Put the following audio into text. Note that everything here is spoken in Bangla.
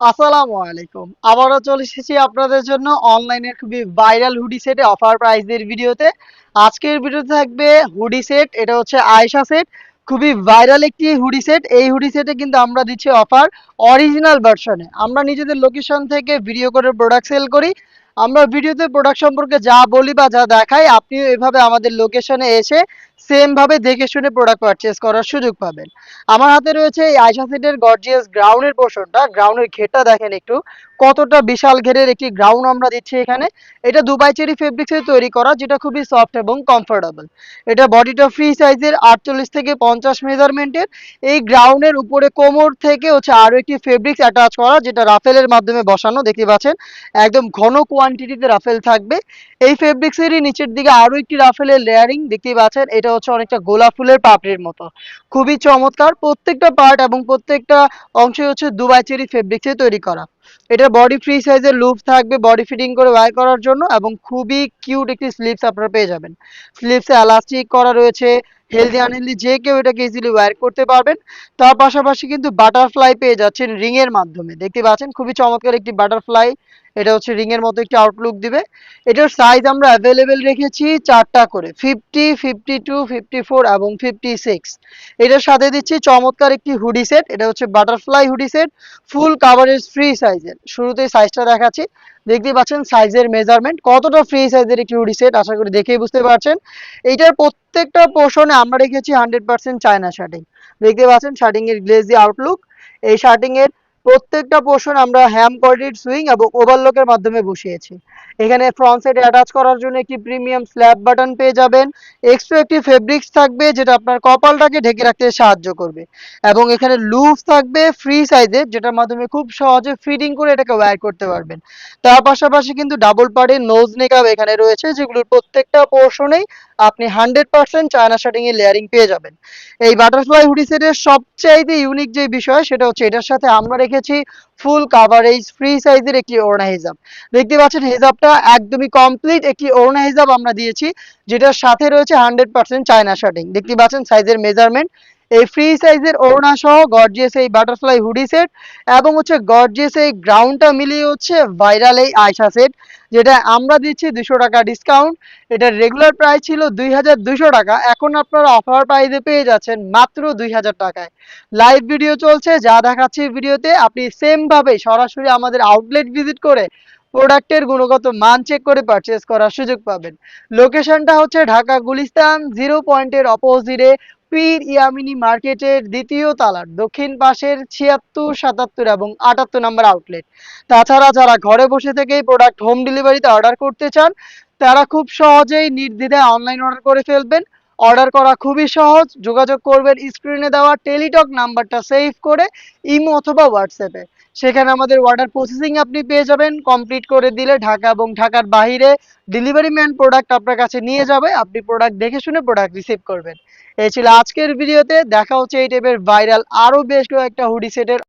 আসসালামু আলাইকুম। আবারও চলে এসেছি আপনাদের জন্য অনলাইনের খুবই ভাইরাল হুডি সেটে অফার প্রাইসের ভিডিওতে। আজকের ভিডিওতে থাকবে হুডি সেট, এটা হচ্ছে আয়েশা সেট। খুবই ভাইরাল একটি হুডি সেট। এই হুডি সেটে কিন্তু আমরা দিচ্ছি অফার অরিজিনাল ভার্সনে। আমরা নিজেদের লোকেশন থেকে ভিডিও করে প্রোডাক্ট সেল করি। আমরা ভিডিওতে প্রোডাক্ট সম্পর্কে যা বলি বা যা দেখাই, আপনিও এভাবে আমাদের লোকেশনে এসে সেম ভাবে দেখে শুনে প্রোডাক্ট পারচেজ করার সুযোগ পাবেন। আমার হাতে রয়েছে এই আয়শা সেটের গর্জিয়াস গ্রাউন্ডের পোর্শনটা। গ্রাউন্ডের ঘেরটা দেখেন একটু, কতটা বিশাল ঘেরের একটি গ্রাউন্ড আমরা দিচ্ছি এখানে। এটা দুবাই চেরি ফেব্রিক্সে তৈরি করা, যেটা খুবই সফট এবং কমফোর্টেবল। এটা বডিটা ফ্রি সাইজের 48 থেকে 50 মেজারমেন্টের। এই গ্রাউন্ডের উপরে কোমর থেকে হচ্ছে আরো একটি ফেব্রিক্স অ্যাটাচ করা, যেটা রাফেলের মাধ্যমে বসানো। দেখতে পাচ্ছেন একদম ঘন কোয়ান্টিটিতে রাফেল থাকবে। এই ফেব্রিক্সেরই নিচের দিকে আরো একটি রাফেলের লেয়ারিং দেখতে পাচ্ছেন। এটা হচ্ছে অনেকটা গোলাপ ফুলের পাপড়ির মতো, খুবই চমৎকার। প্রত্যেকটা পার্ট এবং প্রত্যেকটা অংশ হচ্ছে দুবাই চেরি ফেব্রিক্সে তৈরি করা। এটা বডি ফ্রি সাইজের লুপ থাকবে বডি ফিটিং করে ওয়্যার করার জন্য, এবং খুবই কিউট একটি স্লিভস আপনারা পেয়ে যাবেন। স্লিভসে এলাস্টিক করা রয়েছে। হেলদি আনহেলদি যে কেউ এটাকে ইজিলি ওয়্যার করতে পারবেন। তার পাশাপাশি কিন্তু বাটারফ্লাই পেয়ে যাচ্ছেন রিং এর মাধ্যমে। দেখতে পাচ্ছেন খুবই চমৎকার একটি বাটারফ্লাই। এটা হচ্ছে রিং এর মতো একটি আউটলুক দিবে। এটার সাইজ আমরা অ্যাভেলেবেল রেখেছি চারটা করে, 50, 52, 54 এবং 56। এটার সাথে দিচ্ছি চমৎকার একটি হুডি সেট। এটা হচ্ছে butterfly hoodie set, full coverage free সাইজের। শুরুতেই সাইজটা দেখাচ্ছি। দেখতেই পাচ্ছেন সাইজের মেজারমেন্ট কতটা ফ্রি সাইজের একটি হুডি সেট, আশা করি দেখেই বুঝতে পারছেন। এইটার প্রত্যেকটা পোর্শনে আমরা রেখেছি 100% চায়না শার্টিং। দেখতে পাচ্ছেন শার্টিং এর গ্লেজি আউটলুক। এই শার্টিং এর প্রত্যেকটা পোর্শন আমরা হ্যাম কোয়ালিটির সুইং এবং ওভারলকের মাধ্যমে বসিয়েছি। এখানে ফ্রন্ট সাইডে অ্যাটাচ করার জন্য একটি প্রিমিয়াম স্ল্যাব বাটন পেয়ে যাবেন। এক্সট্রা একটি ফেব্রিক্স থাকবে, যেটা আপনার কপালটাকে ঢেকে রাখতে সাহায্য করবে। এবং এখানে লুজ থাকবে ফ্রি সাইজের, যেটার মাধ্যমে খুব সহজে ফিটিং করে এটাকে ওয়্যার করতে পারবেন। তার পাশাপাশি কিন্তু ডাবল পার্টের নোজ নেকআপ এখানে রয়েছে, যেগুলোর প্রত্যেকটা পোর্শনেই আপনি 100% চায়না শার্টিং এর লেয়ারিং পেয়ে যাবেন। এই বাটারফ্লাই হুডি সেটের সবচাইতে ইউনিক যে বিষয়, সেটা হচ্ছে এটার সাথে আমরা রেখেছি ফুল কাভারেজ ফ্রি সাইজের একটি ওড়না হিজাব। দেখতে পাচ্ছেন হিজাবটা একদমই কমপ্লিট একটি ওড়না হিজাব আমরা দিয়েছি, যেটার সাথে রয়েছে 100% চায়না শার্টিং। দেখতে পাচ্ছেন সাইজের মেজারমেন্ট। এই ফ্রি সাইজের ওড়না সহ গর্জিয়াস এই বাটারফ্লাই হুডি সেট এবং হচ্ছে গর্জিয়াস এই গ্রাউন্ডটা মিলিয়ে হচ্ছে ভাইরাল এই আয়শা সেট, যেটা আমরা দিচ্ছি 200 টাকা ডিসকাউন্ট। এটার রেগুলার প্রাইস ছিল 2200 টাকা, এখন আপনারা অফার প্রাইসে পেয়ে যাচ্ছেন মাত্র 2000 টাকায়। লাইভ ভিডিও চলছে, যা দেখাচ্ছি ভিডিওতে আপনি সেম ভাবে সরাসরি আমাদের আউটলেট ভিজিট করে প্রোডাক্টের গুণগত মান চেক করে পারচেজ করার সুযোগ পাবেন। লোকেশনটা হচ্ছে ঢাকা গুলিস্তান 0 পয়েন্টের অপোজিটে পীর ইয়ামিনী মার্কেটের দ্বিতীয় তালার দক্ষিণ পাশের 76, 77 এবং 78 নম্বর আউটলেট। তাছাড়া যারা ঘরে বসে থেকেই প্রোডাক্ট হোম ডেলিভারিতে অর্ডার করতে চান, তারা খুব সহজেই নির্দ্বিধায় অনলাইন অর্ডার করে ফেলবেন। অর্ডার করা খুবই সহজ। যোগাযোগ করবেন স্ক্রিনে দেওয়া টেলিটক নাম্বারটা সেভ করে ইমো অথবা হোয়াটসঅ্যাপে। সেখানে আমাদের অর্ডার প্রসেসিং আপনি পেয়ে যাবেন। কমপ্লিট করে দিলে ঢাকা এবং ঢাকার বাইরে ডেলিভারি ম্যান প্রোডাক্ট আপনার কাছে নিয়ে যাবে। আপনি প্রোডাক্ট দেখে শুনে প্রোডাক্ট রিসিভ করবেন। এই ছিল আজকের ভিডিওতে। দেখা হচ্ছে এই টাইপের ভাইরাল আরো বেশ কয়েকটা হুডি সেটের